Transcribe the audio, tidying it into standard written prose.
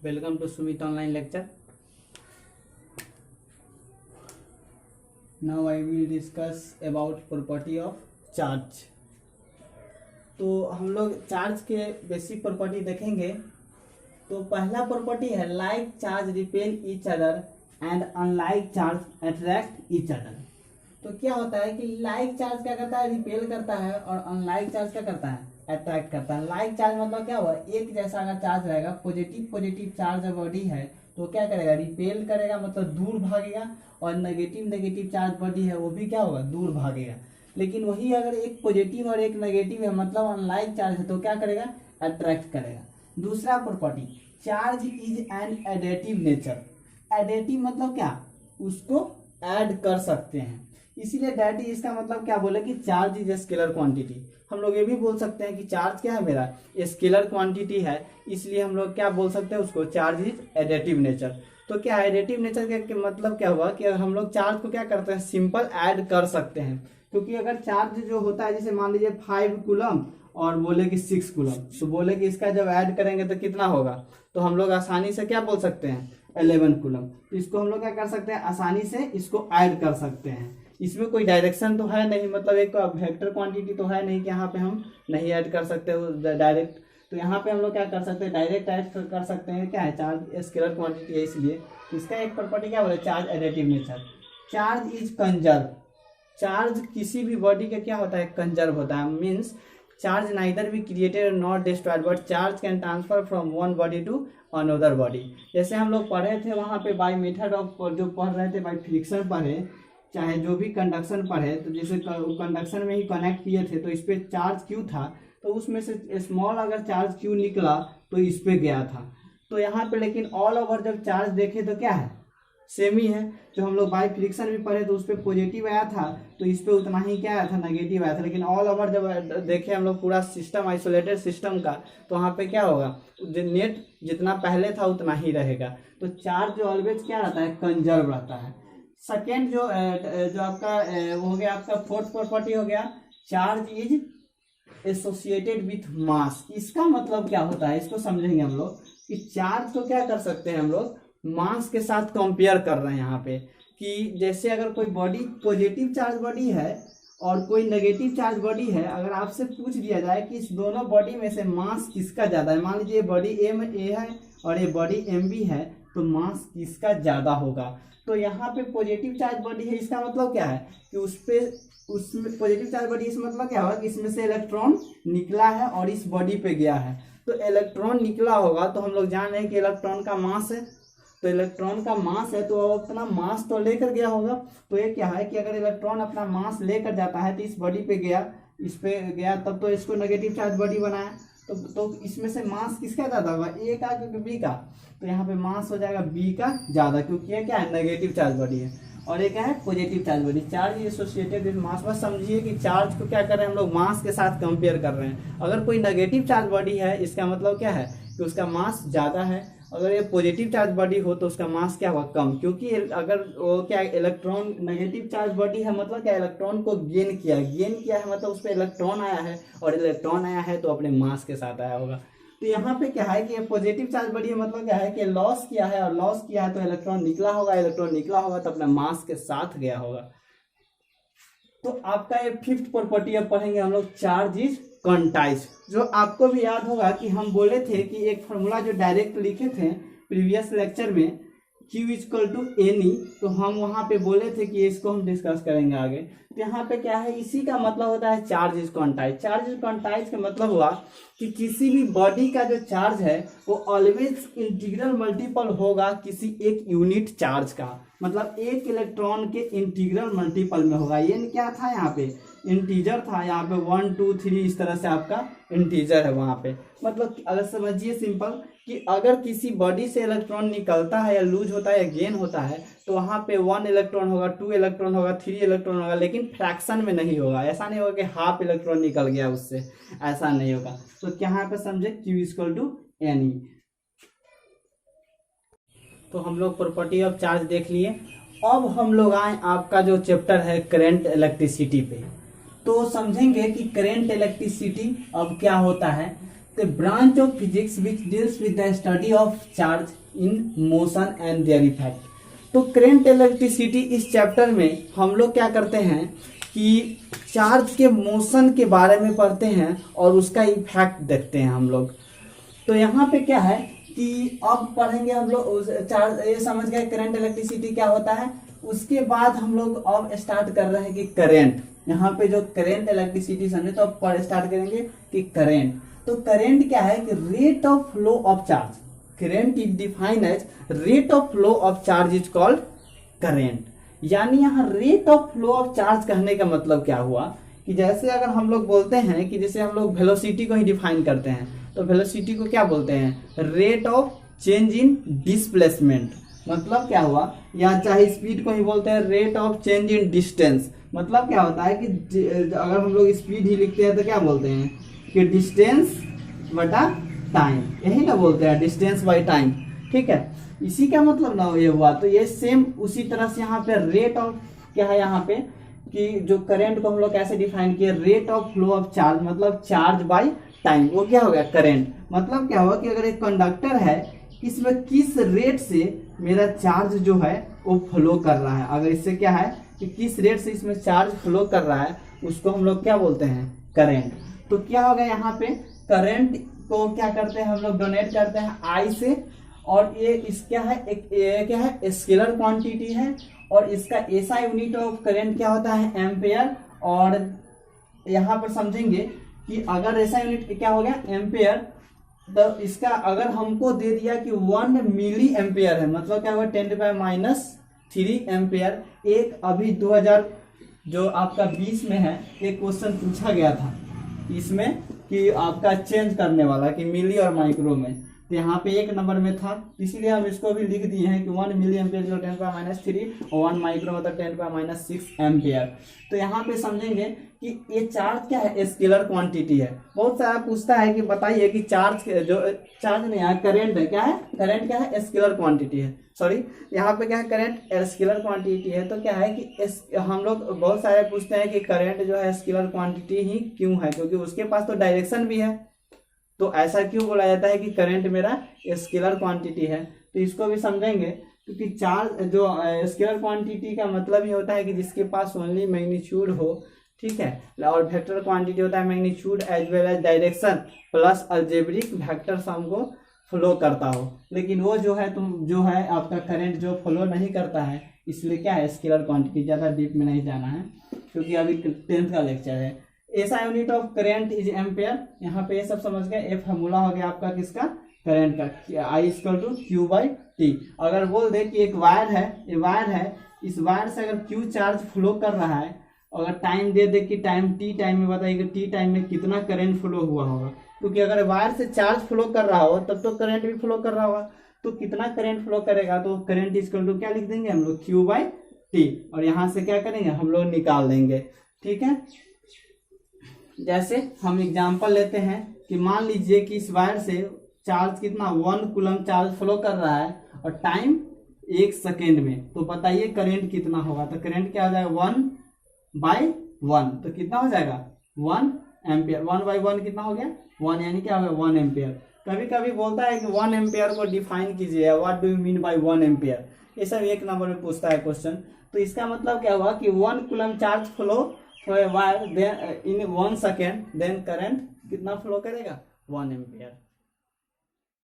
Welcome to Sumit online lecture. Now I will discuss about property of charge. तो हम लोग charge के basic property देखेंगे। तो पहला प्रॉपर्टी है like charge repel each other and unlike charge attract each other. तो क्या होता है कि लाइक चार्ज क्या करता है, रिपेल करता है, और अनलाइक चार्ज क्या करता है, अट्रैक्ट करता है। लाइक चार्ज मतलब क्या हुआ, एक जैसा अगर चार्ज रहेगा, पॉजिटिव चार्ज बॉडी है तो क्या करेगा, रिपेल करेगा मतलब दूर भागेगा, और नेगेटिव चार्ज बॉडी है वो भी क्या होगा, दूर भागेगा। लेकिन वही अगर एक पॉजिटिव और एक नेगेटिव है मतलब अनलाइक चार्ज है तो क्या करेगा, अट्रैक्ट करेगा। दूसरा property, charge is an additive nature. Additive मतलब क्या, उसको ऐड कर सकते हैं, इसीलिए डैटी इसका मतलब क्या बोले कि चार्ज इज स्केलर क्वांटिटी। हम लोग ये भी बोल सकते हैं कि चार्ज क्या है, मेरा स्केलर क्वांटिटी है, इसलिए हम लोग क्या बोल सकते हैं उसको, चार्ज इज एडेटिव नेचर। तो क्या एडेटिव नेचर के मतलब क्या हुआ कि हम लोग चार्ज को क्या करते हैं, सिंपल ऐड कर सकते हैं। क्योंकि अगर चार्ज जो होता है, जैसे मान लीजिए 5 कूलम और बोले कि 6 कूलम, तो बोले कि इसका जब ऐड करेंगे तो कितना होगा, तो हम लोग आसानी से क्या बोल सकते हैं, 11 कूलम। तो इसको हम लोग क्या कर सकते हैं, आसानी से इसको ऐड कर सकते हैं। इसमें कोई डायरेक्शन तो है नहीं, मतलब एक वेक्टर क्वांटिटी तो है नहीं कि यहाँ पे हम नहीं ऐड कर सकते डायरेक्ट। तो यहाँ पे हम लोग क्या कर सकते हैं, डायरेक्ट ऐड कर सकते हैं। क्या है, चार्ज स्केलर क्वांटिटी है, इसलिए इसका एक प्रॉपर्टी क्या बोले, charge additive nature. Charge is conserve. Charge किसी भी बॉडी का क्या होता है, कंजर्व होता है। Means charge neither be created not destroyed but charge can transfer from one body to another body. जैसे हम लोग पढ़े थे वहाँ पे बाय मेथड ऑफ, जो पढ़ रहे थे बाय फ्रिक्शन पढ़े, चाहे जो भी कंडक्शन पढ़े, तो जैसे कंडक्शन में ही कनेक्ट किए थे तो इस पर चार्ज क्यू था, तो उसमें से स्मॉल अगर चार्ज क्यू निकला तो इस पे गया था। तो यहाँ पे लेकिन ऑल ओवर जब चार्ज देखे तो क्या है, सेम ही है। जो हम लोग बाय फ्रिक्शन भी पढ़े तो उस पर पॉजिटिव आया था, तो इस पे उतना ही क्या आया था, नेगेटिव आया था। लेकिन ऑल ओवर जब देखे हम लोग पूरा सिस्टम, आइसोलेटेड सिस्टम का, तो वहाँ पे क्या होगा, नेट जितना पहले था उतना ही रहेगा। तो चार्ज जो ऑलवेज क्या रहता है, कंजर्व रहता है। सेकेंड जो आपका वो हो गया, आपका फोर्थ प्रॉपर्टी हो गया, charge is associated with mass. इसका मतलब क्या होता है, इसको समझेंगे हम लोग कि चार्ज को क्या कर सकते हैं हम लोग, मास के साथ कंपेयर कर रहे हैं यहाँ पे। कि जैसे अगर कोई बॉडी पॉजिटिव चार्ज बॉडी है और कोई नेगेटिव चार्ज बॉडी है, अगर आपसे पूछ दिया जाए कि इस दोनों बॉडी में से मास किसका ज्यादा है, मान लीजिए ये बॉडी एम ए है और ये बॉडी एम बी है, तो मास किसका ज्यादा होगा। तो यहाँ पे पॉजिटिव चार्ज बॉडी है, इसका मतलब क्या है कि उसमें पॉजिटिव चार्ज बॉडी, इसका मतलब क्या होगा कि इसमें से इलेक्ट्रॉन निकला है और इस बॉडी पे गया है। तो इलेक्ट्रॉन निकला होगा तो हम लोग जान रहे हैं कि इलेक्ट्रॉन का मास है, तो इलेक्ट्रॉन का मास है तो अपना मास तो लेकर गया होगा। तो ये क्या है कि अगर इलेक्ट्रॉन अपना मास लेकर जाता है तो इस बॉडी पे गया, इस पे गया, तब तो इसको नेगेटिव चार्ज बॉडी बनाया। तो इसमें से मास किसका ज्यादा होगा, ए का क्योंकि बी का, तो यहाँ पे मास हो जाएगा बी का ज्यादा, क्योंकि ये क्या है, नेगेटिव चार्ज बॉडी है, और ये क्या है, positive charge body. Charge associated with mass, बस समझिए कि चार्ज को क्या कर रहे हैं हम लोग, मास के साथ कंपेयर कर रहे हैं। अगर कोई नेगेटिव चार्ज बॉडी है, इसका मतलब क्या है कि उसका मास ज्यादा है। अगर ये पॉजिटिव चार्ज बॉडी हो तो उसका मास क्या हुआ, कम। क्योंकि अगर वो क्या, इलेक्ट्रॉन नेगेटिव चार्ज बॉडी है मतलब क्या, इलेक्ट्रॉन को गेन किया है मतलब उस पर इलेक्ट्रॉन आया है, और इलेक्ट्रॉन आया है तो अपने मास के साथ आया होगा। तो यहाँ पे क्या है कि ये पॉजिटिव चार्ज बॉडी है मतलब क्या है कि लॉस किया है, और लॉस किया है तो इलेक्ट्रॉन निकला होगा तो अपने मास के साथ गया होगा। तो आपका ये फिफ्थ प्रॉपर्टी अब पढ़ेंगे हम लोग, चार्ज इज क्वांटाइज। जो आपको भी याद होगा कि हम बोले थे कि एक फॉर्मूला जो डायरेक्ट लिखे थे प्रीवियस लेक्चर में, Q इक्वल टू एनी, तो हम वहां पे बोले थे कि इसको हम डिस्कस करेंगे आगे। तो यहाँ पे क्या है, इसी का मतलब होता है charge is quantize. Charge is quantize का मतलब हुआ कि किसी भी बॉडी का जो चार्ज है वो ऑलवेज इंटीग्रल मल्टीपल होगा किसी एक यूनिट चार्ज का, मतलब एक इलेक्ट्रॉन के इंटीग्रल मल्टीपल में होगा। ये क्या था, यहाँ पे इंटीजर था, यहाँ पे 1 2 3 इस तरह से आपका इंटीजर है वहां पे। मतलब अगर समझिए सिंपल कि अगर किसी बॉडी से इलेक्ट्रॉन निकलता है या लूज होता है या गेन होता है, तो वहां पे 1 इलेक्ट्रॉन होगा, 2 इलेक्ट्रॉन होगा, 3 इलेक्ट्रॉन होगा, लेकिन फ्रैक्शन में नहीं होगा। ऐसा नहीं होगा कि हाफ इलेक्ट्रॉन निकल गया उससे, ऐसा नहीं होगा। तो यहाँ पे समझे Q इक्वल टू एन। तो हम लोग प्रॉपर्टी ऑफ चार्ज देख लिए। अब हम लोग आए आपका जो चैप्टर है करंट इलेक्ट्रिसिटी पे। तो समझेंगे कि करंट इलेक्ट्रिसिटी अब क्या होता है। The branch of physics which deals with the study of charge in motion and their effect. तो करंट इलेक्ट्रिसिटी इस चैप्टर में हम लोग क्या करते हैं कि चार्ज के मोशन के बारे में पढ़ते हैं और उसका इफेक्ट देखते हैं हम लोग। तो यहाँ पे क्या है कि अब पढ़ेंगे हम लोग चार्ज, ये समझ गए करंट इलेक्ट्रिसिटी क्या होता है। उसके बाद हम लोग अब स्टार्ट कर रहे हैं कि करंट, यहाँ पे जो करंट इलेक्ट्रिसिटी समझे तो अब स्टार्ट करेंगे कि करंट। तो करंट क्या है कि rate of flow of charge, current is defined as rate of flow of charge is called current. यानी यहाँ rate of flow of charge कहने का मतलब क्या हुआ कि जैसे अगर हम लोग बोलते हैं कि जैसे हम लोग वेलोसिटी को ही डिफाइन करते हैं, तो वेलोसिटी को क्या बोलते हैं, rate of change in displacement. मतलब क्या हुआ, या चाहे स्पीड को ही बोलते हैं rate of change in distance. मतलब क्या होता है कि अगर हम लोग स्पीड ही लिखते हैं तो क्या बोलते हैं कि डिस्टेंस बटा टाइम, यही ना बोलते हैं, डिस्टेंस बाई टाइम। ठीक है, इसी का मतलब ना ये हुआ। तो ये सेम उसी तरह से यहाँ पे रेट ऑफ क्या है, यहाँ पे कि जो करंट को हम लोग कैसे डिफाइन किए, rate of flow of charge, मतलब चार्ज बाय टाइम, वो क्या हो गया करंट। मतलब क्या हुआ कि अगर एक कंडक्टर है, इसमें किस रेट से मेरा चार्ज जो है वो फ्लो कर रहा है। अगर इससे क्या है कि किस रेट से इसमें चार्ज फ्लो कर रहा है, उसको हम लोग क्या बोलते हैं, करंट। तो क्या होगा यहाँ पे, करंट को क्या करते हैं हम लोग, डोनेट करते हैं आई से। और ये इस क्या है, एक क्या है, स्केलर क्वांटिटी है। और इसका एसआई यूनिट ऑफ करंट क्या होता है, एम्पेयर। और यहाँ पर समझेंगे कि अगर एसआई यूनिट क्या हो गया, एम्पेयर, तो इसका अगर हमको दे दिया कि 1 मिली एम्पेयर है, मतलब क्या होगा 10⁻³ एम्पेयर। एक अभी 2000 जो आपका 20 में है, एक क्वेश्चन पूछा गया था इसमें कि आपका चेंज करने वाला कि मिली और माइक्रो में, तो यहाँ पे 1 नंबर में था, इसीलिए हम इसको भी लिख दिए हैं कि 1 मिली एम्पेयर जो 10⁻³ और 1 माइक्रो मतलब 10⁻6 एम्पेयर। तो यहाँ पे समझेंगे कि ये चार्ज क्या है, स्केलर क्वांटिटी है। बहुत सारा पूछता है कि बताइए कि चार्ज जो चार्ज नहीं है, करंट है, क्या है, करंट क्या है, स्केलर क्वांटिटी है। सॉरी, यहाँ पे क्या है, करंट स्केलर क्वांटिटी है। तो क्या है कि हम लोग बहुत सारे पूछते हैं कि करंट जो है स्केलर क्वांटिटी ही क्यों है, क्योंकि उसके पास तो डायरेक्शन भी है। तो ऐसा क्यों बोला जाता है कि करंट मेरा स्केलर क्वांटिटी है। तो इसको भी समझेंगे, क्योंकि चार्ज जो स्केलर क्वांटिटी का मतलब ये होता है कि जिसके पास ओनली मैग्नीट्यूड हो, ठीक है। और वेक्टर क्वांटिटी होता है magnitude as well as direction plus algebraic vector हमको फ्लो करता हो। लेकिन वो जो है जो है आपका करंट जो फ्लो नहीं करता है, इसलिए क्या है, स्केलर क्वांटिटी। ज़्यादा डीप में नहीं जाना है क्योंकि अभी 10th का लेक्चर है। ऐसा unit of current is ampere. यहाँ पे ये सब समझ गए। ये फार्मूला हो गया आपका किसका, करंट का, I = Q/T। अगर बोल दे कि एक वायर है, ये वायर है, इस वायर से अगर Q चार्ज फ्लो कर रहा है, अगर टाइम दे कि टाइम T टाइम में बताइए कि T टाइम में कितना करंट फ्लो हुआ होगा। क्योंकि अगर वायर से चार्ज फ्लो कर रहा हो तब तो करंट भी फ्लो कर रहा होगा। तो कितना करंट फ्लो करेगा, तो करंट = क्या लिख देंगे हम लोग, Q/T। और यहाँ से क्या करेंगे हम लोग, निकाल देंगे। ठीक है, जैसे हम एग्जांपल लेते हैं कि मान लीजिए कि इस वायर से चार्ज कितना, 1 कूलम चार्ज फ्लो कर रहा है और टाइम 1 सेकेंड में। तो बताइए करंट कितना होगा। तो करंट क्या हो जाएगा, 1/1। तो कितना हो जाएगा, 1 एम्पियर। 1/1 कितना हो गया, 1, यानी क्या हो गया, 1 एम्पियर। कभी कभी बोलता है कि 1 एम्पियर को डिफाइन कीजिए, what do you mean by 1 ampere. ये सब 1 नंबर में पूछता है क्वेश्चन। तो इसका मतलब क्या हुआ कि 1 coulomb charge flow wire in 1 second, then current कितना फ्लो करेगा, 1 एम्पियर।